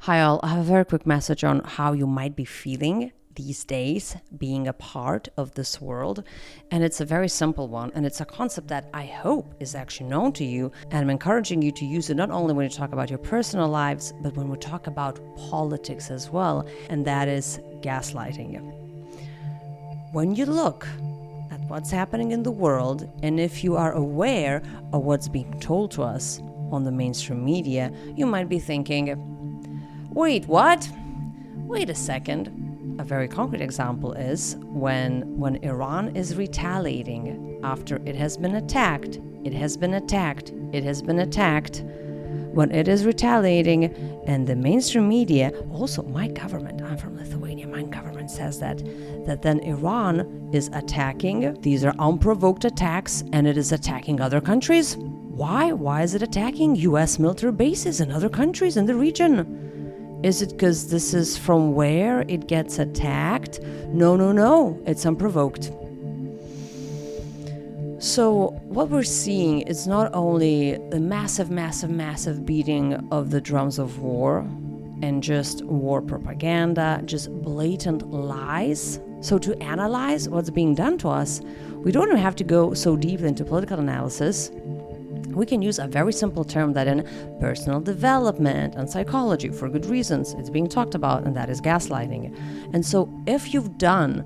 Hi all, I have a very quick message on how you might be feeling these days being a part of this world. And it's a very simple one. And it's a concept that I hope is actually known to you. And I'm encouraging you to use it not only when you talk about your personal lives, but when we talk about politics as well. And that is gaslighting. When you look at what's happening in the world, and if you are aware of what's being told to us on the mainstream media, you might be thinking, wait, what? Wait a second. A very concrete example is when Iran is retaliating after it has been attacked, when it is retaliating, and the mainstream media, also my government, I'm from Lithuania, my government says that then Iran is attacking. These are unprovoked attacks, and it is attacking other countries. Why? Why is it attacking U.S. military bases in other countries in the region? Is it because this is from where it gets attacked? No. It's unprovoked. So what we're seeing is not only the massive beating of the drums of war and just war propaganda, just blatant lies. So to analyze what's being done to us, we don't even have to go so deep into political analysis. We can use a very simple term that in personal development and psychology, for good reasons, it's being talked about, and that is gaslighting. And so if you've done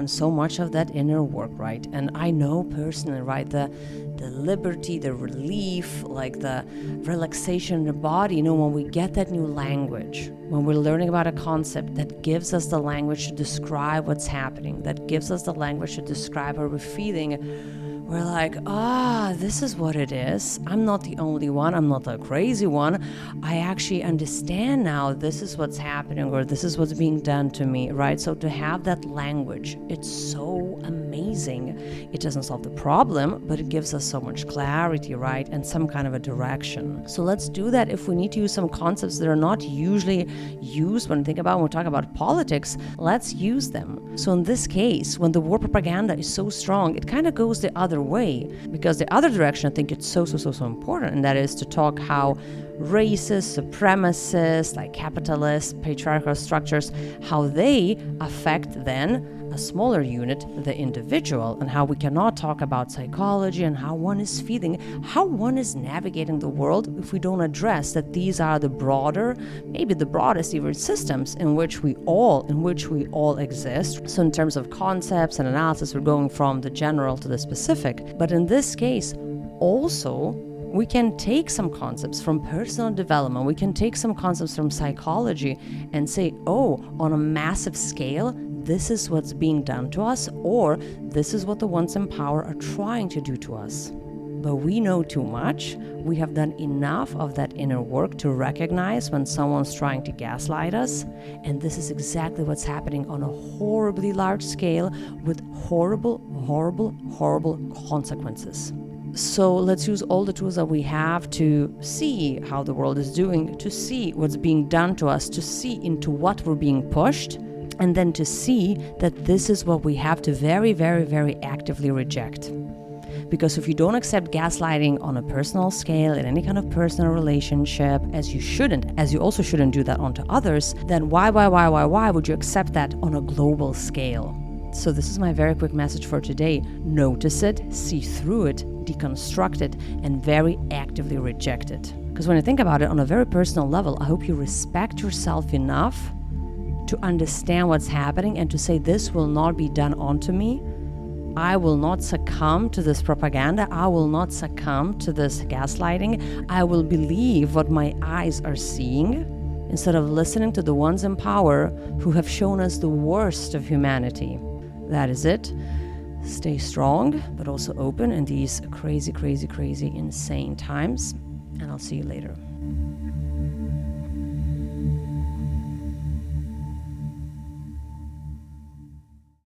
so much of that inner work, right, and I know personally, right, the liberty, the relief, like the relaxation in the body, when we get that new language, when we're learning about a concept that gives us the language to describe what's happening, that gives us the language to describe how we're feeling, we're like, this is what it is. I'm not the only one. I'm not the crazy one. I actually understand now this is what's happening, or this is what's being done to me, right? So to have that language, it's so amazing. It doesn't solve the problem, but it gives us so much clarity, right? And some kind of a direction. So let's do that. If we need to use some concepts that are not usually used when we talk about politics, let's use them. So in this case, when the war propaganda is so strong, it kind of goes the other way, because the other direction, I think it's so important, and that is to talk how racist, supremacist, like capitalist, patriarchal structures, how they affect then a smaller unit, the individual, and how we cannot talk about psychology and how one is feeling, how one is navigating the world if we don't address that these are the broader, maybe the broadest even systems in which we all exist. So in terms of concepts and analysis, we're going from the general to the specific. But in this case, also, we can take some concepts from personal development, we can take some concepts from psychology and say, on a massive scale, this is what's being done to us, or this is what the ones in power are trying to do to us. But we know too much. We have done enough of that inner work to recognize when someone's trying to gaslight us. And this is exactly what's happening on a horribly large scale with horrible consequences. So let's use all the tools that we have to see how the world is doing, to see what's being done to us, to see into what we're being pushed, and then to see that this is what we have to very actively reject. Because if you don't accept gaslighting on a personal scale, in any kind of personal relationship, as you also shouldn't do that onto others, then why would you accept that on a global scale? So this is my very quick message for today. Notice it, see through it, deconstruct it, and very actively reject it. Because when I think about it on a very personal level, I hope you respect yourself enough to understand what's happening and to say, this will not be done onto me. I will not succumb to this propaganda. I will not succumb to this gaslighting. I will believe what my eyes are seeing instead of listening to the ones in power who have shown us the worst of humanity. That is it. Stay strong, but also open in these crazy, insane times. And I'll see you later.